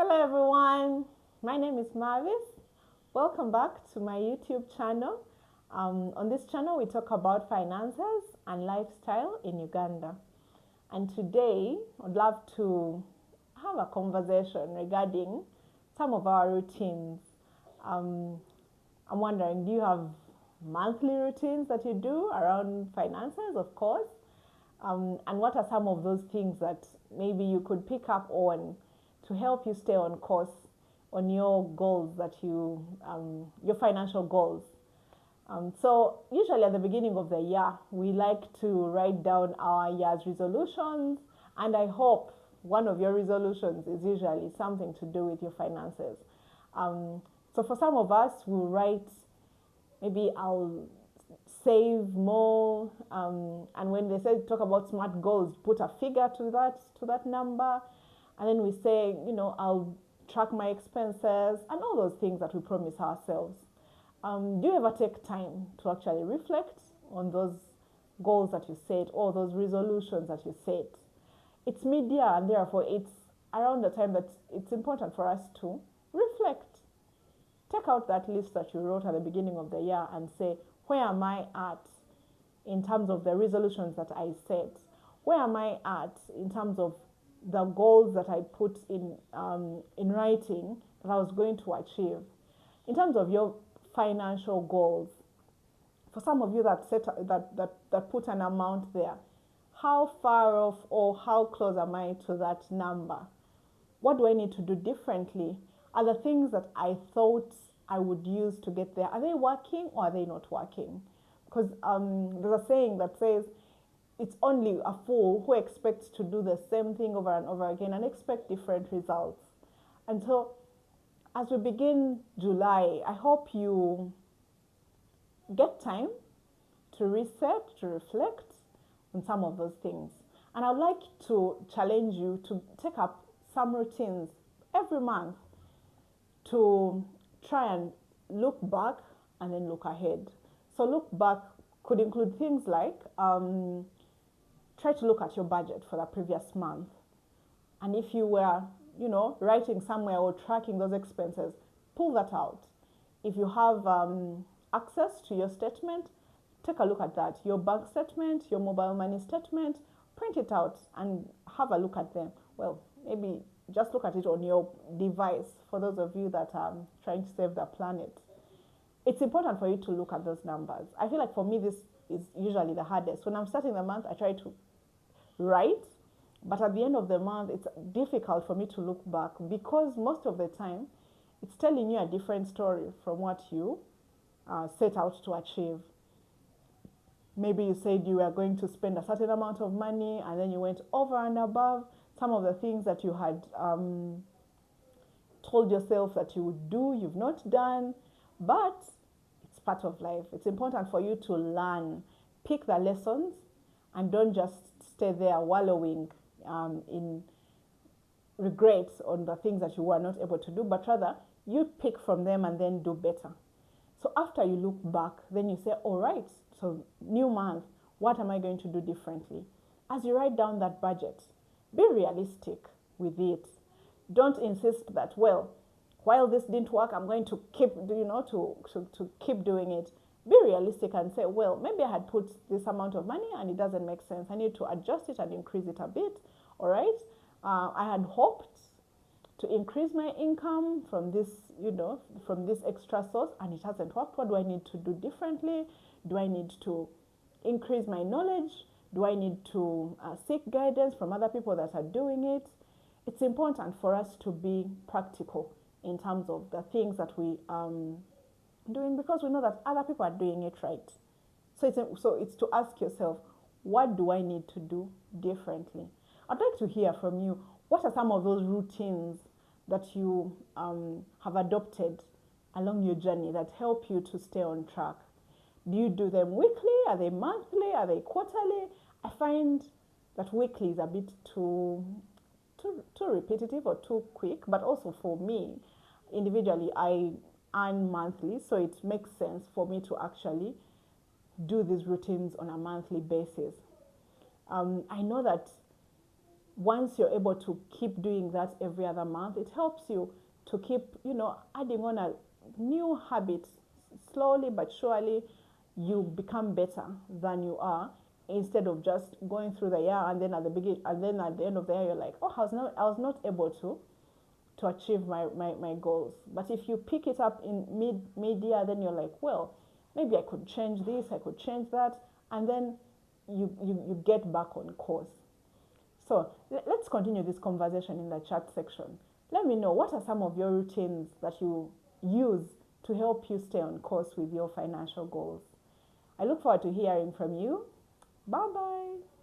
Hello everyone, my name is Mavis. Welcome back to my YouTube channel. On this channel we talk about finances and lifestyle in Uganda. And today I'd love to have a conversation regarding some of our routines. I'm wondering, do you have monthly routines that you do around finances? Of course. And what are some of those things that maybe you could pick up on to help you stay on course on your goals that your financial goals? So usually at the beginning of the year, we like to write down our year's resolutions, and I hope one of your resolutions is usually something to do with your finances. So for some of us, we'll write, maybe I'll save more, and when they say talk about SMART goals, put a figure to that number, and then we say, I'll track my expenses and all those things that we promise ourselves. Do you ever take time to actually reflect on those goals that you set or those resolutions that you set? It's mid-year, and therefore it's around the time that it's important for us to reflect. Take out that list that you wrote at the beginning of the year and say, where am I at in terms of the resolutions that I set? Where am I at in terms of the goals that I put in writing that I was going to achieve? In terms of your financial goals, for some of you that put an amount there, how far off or how close am I to that number? What do I need to do differently? Are the things that I thought I would use to get there, are they working or are they not working? Because there's a saying that says, it's only a fool who expects to do the same thing over and over again and expect different results. And so as we begin July, I hope you get time to reset, to reflect on some of those things. And I'd like to challenge you to take up some routines every month to try and look back and then look ahead. So look back could include things like try to look at your budget for the previous month. And if you were, writing somewhere or tracking those expenses, pull that out. If you have access to your statement, take a look at that. Your bank statement, your mobile money statement, print it out and have a look at them. Well, maybe just look at it on your device for those of you that are trying to save the planet. It's important for you to look at those numbers. I feel like for me, this is usually the hardest. When I'm starting the month, I try to write, but at the end of the month, it's difficult for me to look back because most of the time, it's telling you a different story from what you set out to achieve. Maybe you said you were going to spend a certain amount of money and then you went over and above some of the things that you had told yourself that you would do, you've not done, but it's part of life. It's important for you to learn, pick the lessons, and don't just stay there wallowing in regrets on the things that you were not able to do, but rather you pick from them and then do better. So after you look back, then you say, all right, so new month, what am I going to do differently? As you write down that budget, be realistic with it. Don't insist that, well, while this didn't work, I'm going to keep, to keep doing it. Be realistic and say, well, maybe I had put this amount of money and it doesn't make sense. I need to adjust it and increase it a bit. All right. I had hoped to increase my income from this, from this extra source, and it hasn't worked. What do I need to do differently? Do I need to increase my knowledge? Do I need to seek guidance from other people that are doing it? It's important for us to be practical in terms of the things that we doing, because we know that other people are doing it right. So it's to ask yourself, what do I need to do differently? I'd like to hear from you. What are some of those routines that you have adopted along your journey that help you to stay on track? Do you do them weekly? Are they monthly? Are they quarterly? I find that weekly is a bit too repetitive or too quick, but also for me, individually, I earn monthly, so it makes sense for me to actually do these routines on a monthly basis. I know that once you're able to keep doing that every other month, it helps you to keep, adding on a new habit. Slowly but surely, you become better than you are, instead of just going through the year and then at the beginning and then at the end of the year you're like, oh, I was not able to achieve my goals. But if you pick it up in mid-year, then you're like, well, maybe I could change this, I could change that, and then you get back on course. So let's continue this conversation in the chat section. Let me know, what are some of your routines that you use to help you stay on course with your financial goals. I look forward to hearing from you. Bye bye.